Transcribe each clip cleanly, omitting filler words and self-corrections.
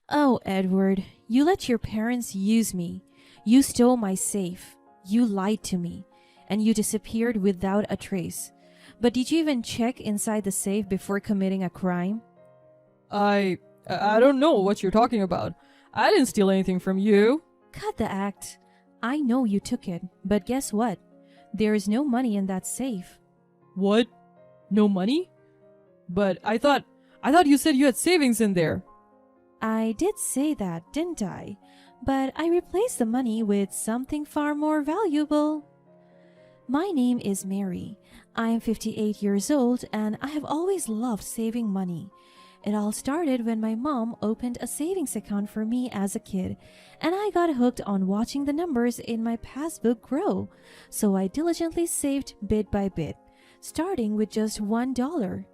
Oh, Edward, you let your parents use me. You stole my safe. You lied to me. And you disappeared without a trace. But did you even check inside the safe before committing a crime? I don't know what you're talking about. I didn't steal anything from you. Cut the act. I know you took it, but guess what? There is no money in that safe. What? No money? But I thought you said you had savings in there. I did say that, didn't I? But I replaced the money with something far more valuable. My name is Mary. I am 58 years old and I have always loved saving money. It all started when my mom opened a savings account for me as a kid, and I got hooked on watching the numbers in my passbook grow. So I diligently saved bit by bit, starting with just $1.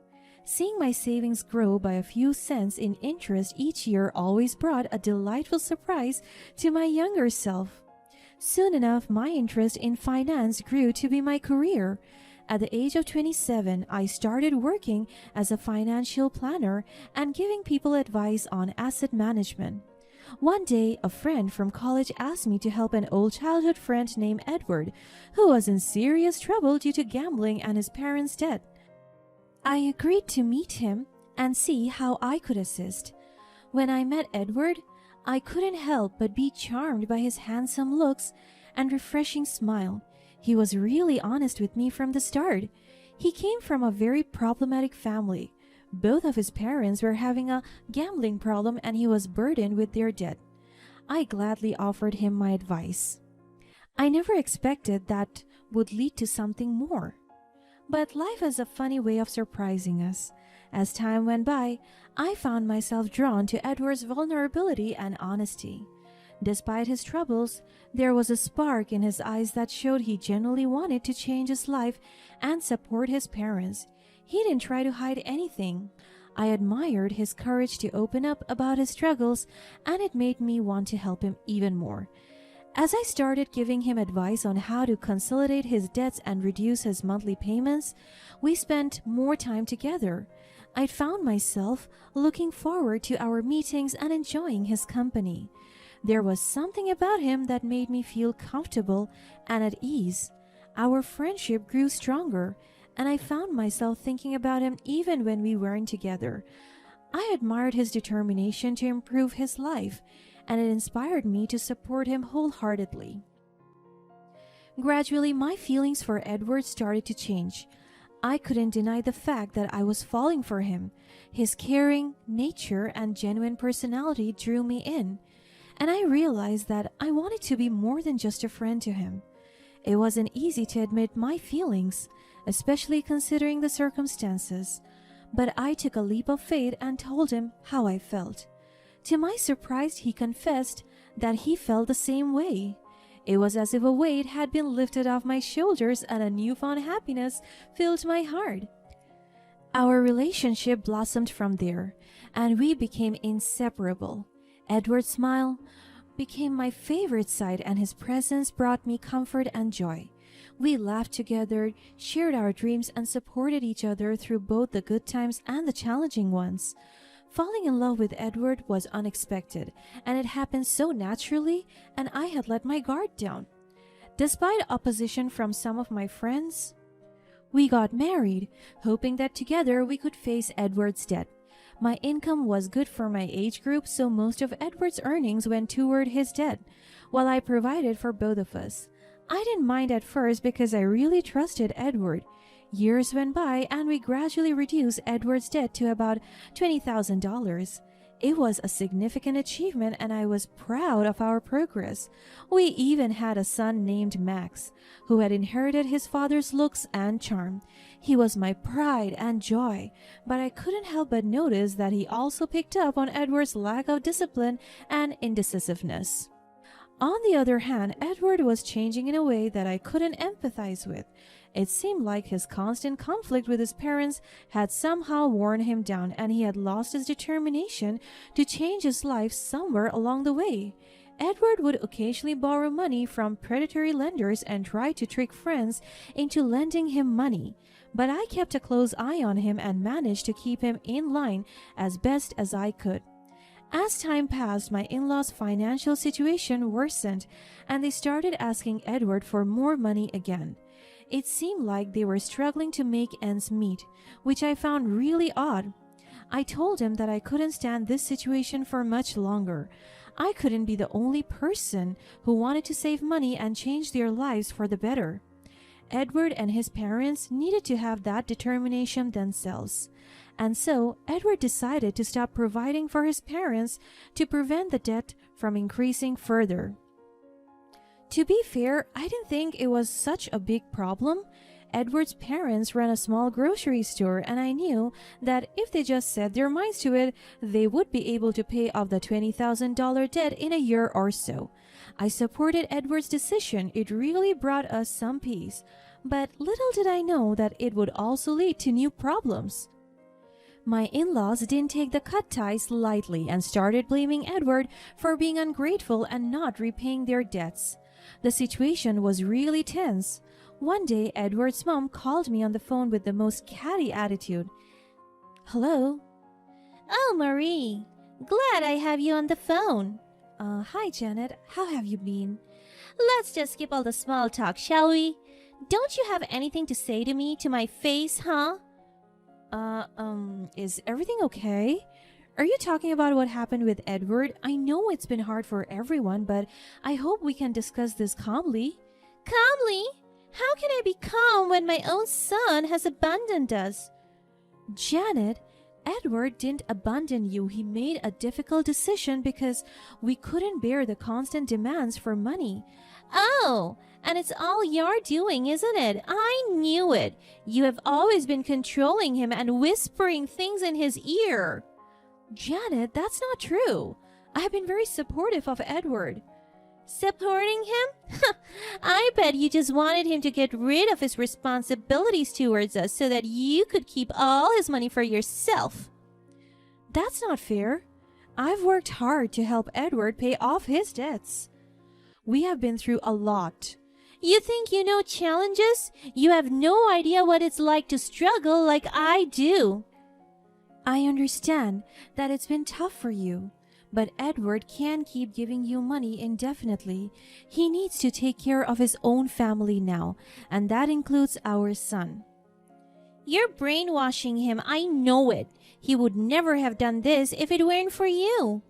Seeing my savings grow by a few cents in interest each year always brought a delightful surprise to my younger self. Soon enough, my interest in finance grew to be my career. At the age of 27, I started working as a financial planner and giving people advice on asset management. One day, a friend from college asked me to help an old childhood friend named Edward, who was in serious trouble due to gambling and his parents' debt. I agreed to meet him and see how I could assist. When I met Edward, I couldn't help but be charmed by his handsome looks and refreshing smile. He was really honest with me from the start. He came from a very problematic family. Both of his parents were having a gambling problem and he was burdened with their debt. I gladly offered him my advice. I never expected that would lead to something more. But life has a funny way of surprising us. As time went by, I found myself drawn to Edward's vulnerability and honesty. Despite his troubles, there was a spark in his eyes that showed he genuinely wanted to change his life and support his parents. He didn't try to hide anything. I admired his courage to open up about his struggles, and it made me want to help him even more. As I started giving him advice on how to consolidate his debts and reduce his monthly payments, we spent more time together. I found myself looking forward to our meetings and enjoying his company. There was something about him that made me feel comfortable and at ease. Our friendship grew stronger, and I found myself thinking about him even when we weren't together. I admired his determination to improve his life, and it inspired me to support him wholeheartedly. Gradually, my feelings for Edward started to change. I couldn't deny the fact that I was falling for him. His caring nature and genuine personality drew me in, and I realized that I wanted to be more than just a friend to him. It wasn't easy to admit my feelings, especially considering the circumstances, but I took a leap of faith and told him how I felt. To my surprise, he confessed that he felt the same way. It was as if a weight had been lifted off my shoulders and a newfound happiness filled my heart. Our relationship blossomed from there, and we became inseparable. Edward's smile became my favorite sight, and his presence brought me comfort and joy. We laughed together, shared our dreams, and supported each other through both the good times and the challenging ones. Falling in love with Edward was unexpected, and it happened so naturally, and I had let my guard down. Despite opposition from some of my friends, we got married, hoping that together we could face Edward's debt. My income was good for my age group, so most of Edward's earnings went toward his debt, while I provided for both of us. I didn't mind at first because I really trusted Edward. Years went by and we gradually reduced Edward's debt to about $20,000. It was a significant achievement and I was proud of our progress. We even had a son named Max, who had inherited his father's looks and charm. He was my pride and joy, but I couldn't help but notice that he also picked up on Edward's lack of discipline and indecisiveness. On the other hand, Edward was changing in a way that I couldn't empathize with. It seemed like his constant conflict with his parents had somehow worn him down, and he had lost his determination to change his life somewhere along the way. Edward would occasionally borrow money from predatory lenders and try to trick friends into lending him money, but I kept a close eye on him and managed to keep him in line as best as I could. As time passed, my in-laws' financial situation worsened, and they started asking Edward for more money again. It seemed like they were struggling to make ends meet, which I found really odd. I told him that I couldn't stand this situation for much longer. I couldn't be the only person who wanted to save money and change their lives for the better. Edward and his parents needed to have that determination themselves. And so, Edward decided to stop providing for his parents to prevent the debt from increasing further. To be fair, I didn't think it was such a big problem. Edward's parents ran a small grocery store, and I knew that if they just set their minds to it, they would be able to pay off the $20,000 debt in a year or so. I supported Edward's decision. It really brought us some peace. But little did I know that it would also lead to new problems. My in-laws didn't take the cut ties lightly and started blaming Edward for being ungrateful and not repaying their debts. The situation was really tense. One day, Edward's mom called me on the phone with the most catty attitude. "Hello?" "Oh, Marie, glad I have you on the phone." Hi, Janet. How have you been?" "Let's just skip all the small talk, shall we? Don't you have anything to say to me to my face, huh?" Is everything okay? Are you talking about what happened with Edward? I know it's been hard for everyone, but I hope we can discuss this calmly." "Calmly? How can I be calm when my own son has abandoned us?" "Janet, Edward didn't abandon you. He made a difficult decision because we couldn't bear the constant demands for money." "Oh, and it's all your doing, isn't it? I knew it. You have always been controlling him and whispering things in his ear." "Janet, that's not true. I have been very supportive of Edward." "Supporting him? I bet you just wanted him to get rid of his responsibilities towards us so that you could keep all his money for yourself." "That's not fair. I've worked hard to help Edward pay off his debts. We have been through a lot." "You think you know challenges? You have no idea what it's like to struggle like I do." "I understand that it's been tough for you, but Edward can't keep giving you money indefinitely. He needs to take care of his own family now, and that includes our son." "You're brainwashing him. I know it. He would never have done this if it weren't for you."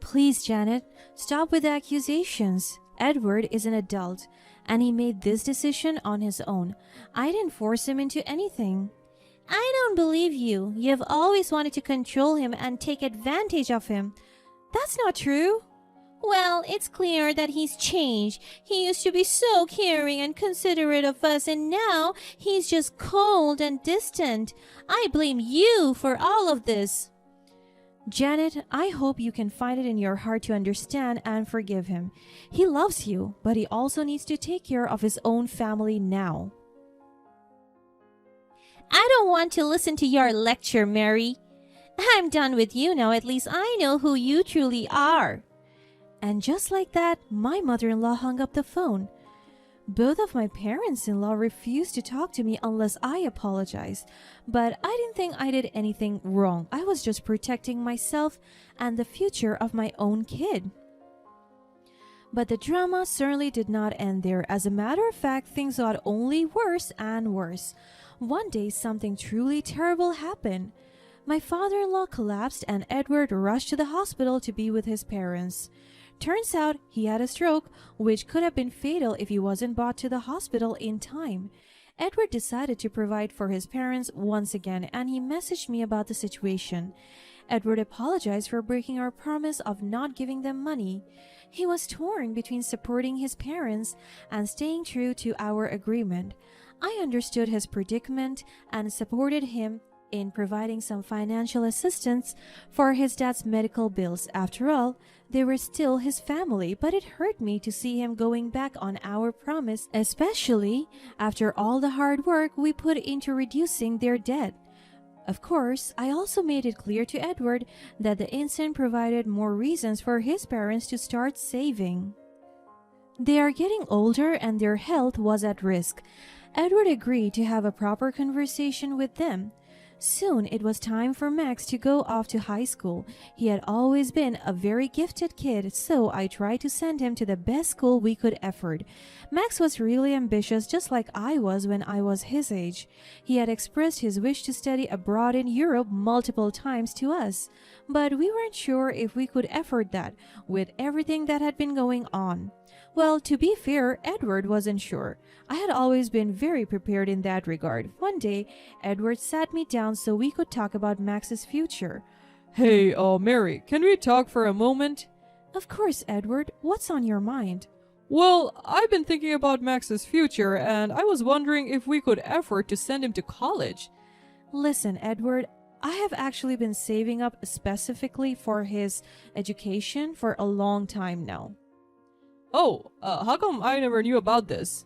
"Please, Janet, stop with the accusations. Edward is an adult, and he made this decision on his own. I didn't force him into anything." "I don't believe you. You have always wanted to control him and take advantage of him." "That's not true." "Well, it's clear that he's changed. He used to be so caring and considerate of us, and now he's just cold and distant. I blame you for all of this." "Janet, I hope you can find it in your heart to understand and forgive him. He loves you, but he also needs to take care of his own family now." "I don't want to listen to your lecture, Mary. I'm done with you now. At least I know who you truly are." And just like that, my mother-in-law hung up the phone. Both of my parents-in-law refused to talk to me unless I apologized, but I didn't think I did anything wrong. I was just protecting myself and the future of my own kid. But the drama certainly did not end there. As a matter of fact, things got only worse and worse. One day, something truly terrible happened. My father-in-law collapsed and Edward rushed to the hospital to be with his parents. Turns out he had a stroke, which could have been fatal if he wasn't brought to the hospital in time. Edward decided to provide for his parents once again, and he messaged me about the situation. Edward apologized for breaking our promise of not giving them money. He was torn between supporting his parents and staying true to our agreement. I understood his predicament and supported him in providing some financial assistance for his dad's medical bills. After all, they were still his family, but it hurt me to see him going back on our promise, especially after all the hard work we put into reducing their debt. Of course, I also made it clear to Edward that the incident provided more reasons for his parents to start saving. They are getting older and their health was at risk. Edward agreed to have a proper conversation with them. Soon it was time for Max to go off to high school. He had always been a very gifted kid, so I tried to send him to the best school we could afford. Max was really ambitious, just like I was when I was his age. He had expressed his wish to study abroad in Europe multiple times to us, but we weren't sure if we could afford that with everything that had been going on. Well, to be fair, Edward wasn't sure. I had always been very prepared in that regard. One day, Edward sat me down so we could talk about Max's future. Hey, Mary, can we talk for a moment? Of course, Edward. What's on your mind? Well, I've been thinking about Max's future, and I was wondering if we could afford to send him to college. Listen, Edward, I have actually been saving up specifically for his education for a long time now. Oh, how come I never knew about this?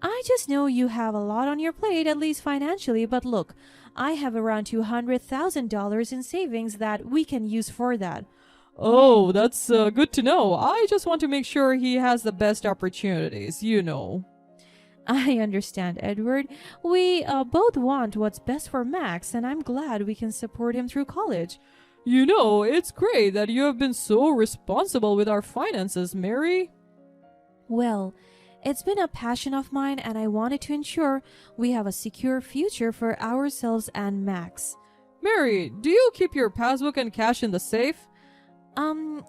I just know you have a lot on your plate, at least financially, but look, I have around $200,000 in savings that we can use for that. Oh, that's good to know. I just want to make sure he has the best opportunities, you know. I understand, Edward. We both want what's best for Max, and I'm glad we can support him through college. You know, it's great that you have been so responsible with our finances, Mary. Well, it's been a passion of mine, and I wanted to ensure we have a secure future for ourselves and Max. Mary, do you keep your passbook and cash in the safe?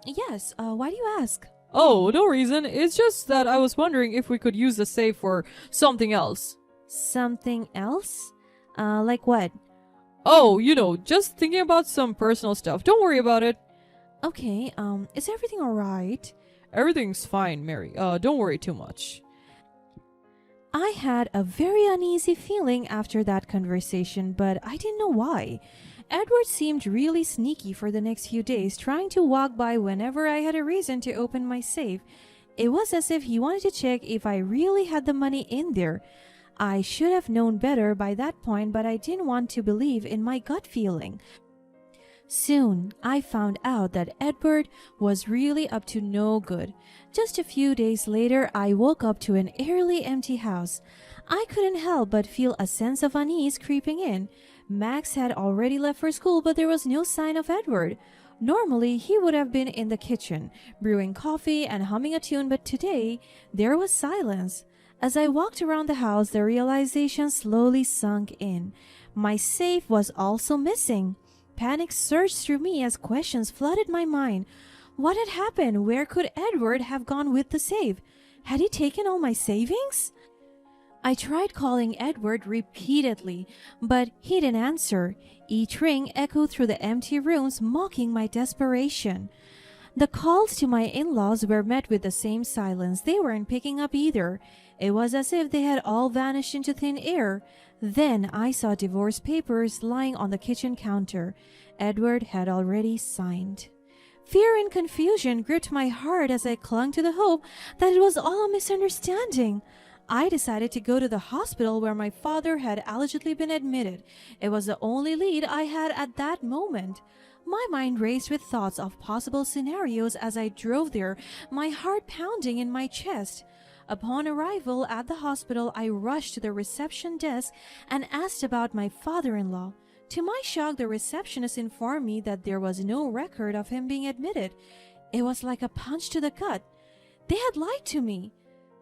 Yes. Why do you ask? Oh, no reason. It's just that I was wondering if we could use the safe for something else. Something else? Like what? Oh, you know, just thinking about some personal stuff. Don't worry about it. Okay, is everything alright? Everything's fine, Mary. Don't worry too much. I had a very uneasy feeling after that conversation, but I didn't know why. Edward seemed really sneaky for the next few days, trying to walk by whenever I had a reason to open my safe. It was as if he wanted to check if I really had the money in there. I should have known better by that point, but I didn't want to believe in my gut feeling. Soon, I found out that Edward was really up to no good. Just a few days later, I woke up to an eerily empty house. I couldn't help but feel a sense of unease creeping in. Max had already left for school, but there was no sign of Edward. Normally, he would have been in the kitchen, brewing coffee and humming a tune, but today, there was silence. As I walked around the house, the realization slowly sunk in. My safe was also missing. Panic surged through me as questions flooded my mind. What had happened? Where could Edward have gone with the safe? Had he taken all my savings? I tried calling Edward repeatedly, but he didn't answer. Each ring echoed through the empty rooms, mocking my desperation. The calls to my in-laws were met with the same silence. They weren't picking up either. It was as if they had all vanished into thin air. Then I saw divorce papers lying on the kitchen counter. Edward had already signed. Fear and confusion gripped my heart as I clung to the hope that it was all a misunderstanding. I decided to go to the hospital where my father had allegedly been admitted. It was the only lead I had at that moment. My mind raced with thoughts of possible scenarios as I drove there, my heart pounding in my chest. Upon arrival at the hospital, I rushed to the reception desk and asked about my father-in-law. To my shock, the receptionist informed me that there was no record of him being admitted. It was like a punch to the gut. They had lied to me.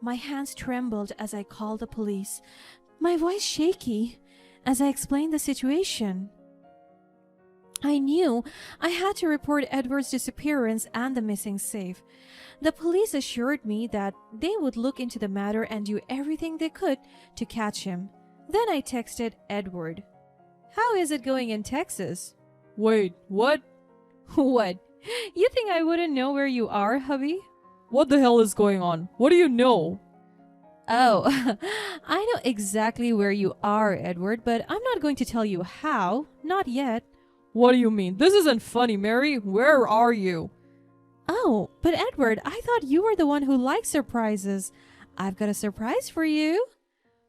My hands trembled as I called the police, my voice shaky as I explained the situation. I knew I had to report Edward's disappearance and the missing safe. The police assured me that they would look into the matter and do everything they could to catch him. Then I texted Edward. "How is it going in Texas?" Wait, what? What? You think I wouldn't know where you are, hubby? What the hell is going on? What do you know? Oh, I know exactly where you are, Edward, but I'm not going to tell you how. Not yet. What do you mean? This isn't funny, Mary. Where are you? Oh, but Edward, I thought you were the one who likes surprises. I've got a surprise for you.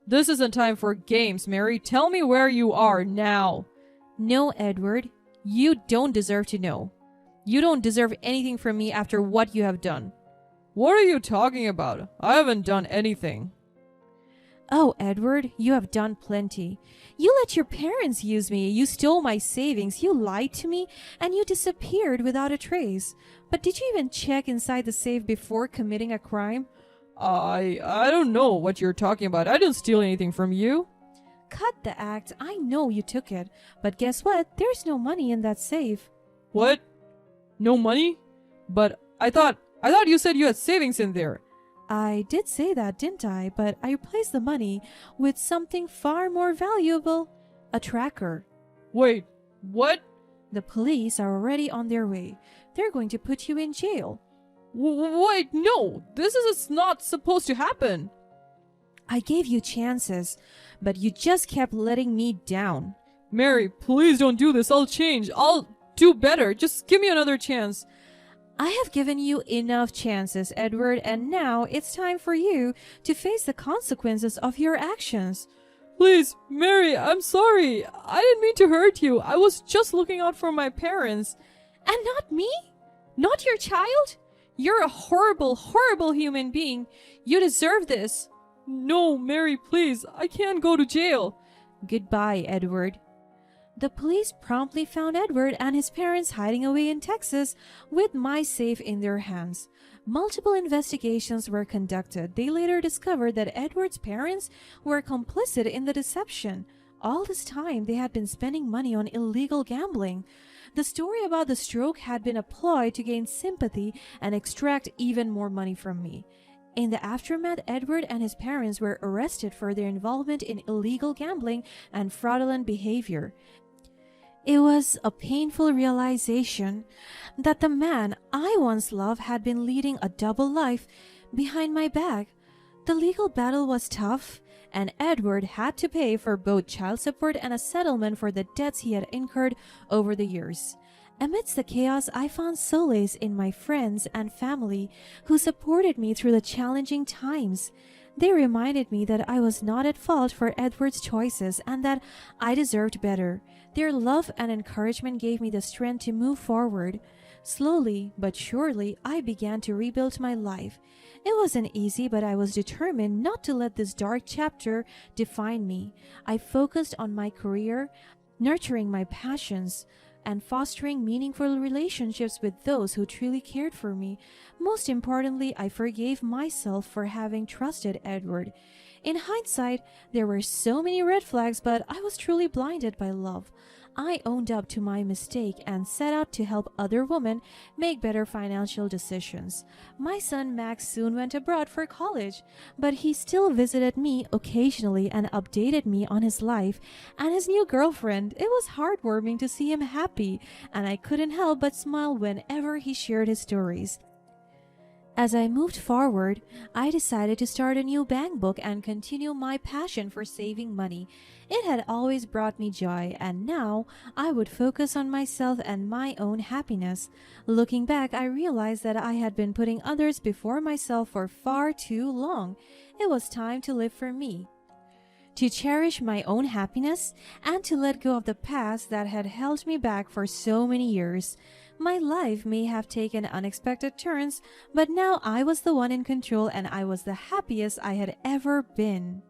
This isn't time for games, Mary. Tell me where you are now. No, Edward, you don't deserve to know. You don't deserve anything from me after what you have done. What are you talking about? I haven't done anything. Oh, Edward, you have done plenty. You let your parents use me, you stole my savings, you lied to me, and you disappeared without a trace. But did you even check inside the safe before committing a crime? I don't know what you're talking about. I didn't steal anything from you. Cut the act. I know you took it. But guess what? There's no money in that safe. What? No money? But I thought you said you had savings in there. I did say that, didn't I? But I replaced the money with something far more valuable. A tracker. Wait, what? The police are already on their way. They're going to put you in jail. Wait, no. This is not supposed to happen. I gave you chances, but you just kept letting me down. Mary, please don't do this. I'll change. I'll do better. Just give me another chance. I have given you enough chances, Edward, and now it's time for you to face the consequences of your actions. Please, Mary, I'm sorry. I didn't mean to hurt you. I was just looking out for my parents. And not me? Not your child? You're a horrible, horrible human being. You deserve this. No, Mary, please. I can't go to jail. Goodbye, Edward. The police promptly found Edward and his parents hiding away in Texas with my safe in their hands. Multiple investigations were conducted. They later discovered that Edward's parents were complicit in the deception. All this time, they had been spending money on illegal gambling. The story about the stroke had been a ploy to gain sympathy and extract even more money from me. In the aftermath, Edward and his parents were arrested for their involvement in illegal gambling and fraudulent behavior. It was a painful realization that the man I once loved had been leading a double life behind my back. The legal battle was tough, and Edward had to pay for both child support and a settlement for the debts he had incurred over the years. Amidst the chaos, I found solace in my friends and family who supported me through the challenging times. They reminded me that I was not at fault for Edward's choices and that I deserved better. Their love and encouragement gave me the strength to move forward. Slowly but surely, I began to rebuild my life. It wasn't easy, but I was determined not to let this dark chapter define me. I focused on my career, nurturing my passions, and fostering meaningful relationships with those who truly cared for me. Most importantly, I forgave myself for having trusted Edward. In hindsight, there were so many red flags, but I was truly blinded by love. I owned up to my mistake and set out to help other women make better financial decisions. My son Max soon went abroad for college, but he still visited me occasionally and updated me on his life and his new girlfriend. It was heartwarming to see him happy, and I couldn't help but smile whenever he shared his stories. As I moved forward, I decided to start a new bank book and continue my passion for saving money. It had always brought me joy, and now I would focus on myself and my own happiness. Looking back, I realized that I had been putting others before myself for far too long. It was time to live for me, to cherish my own happiness, and to let go of the past that had held me back for so many years. My life may have taken unexpected turns, but now I was the one in control and I was the happiest I had ever been.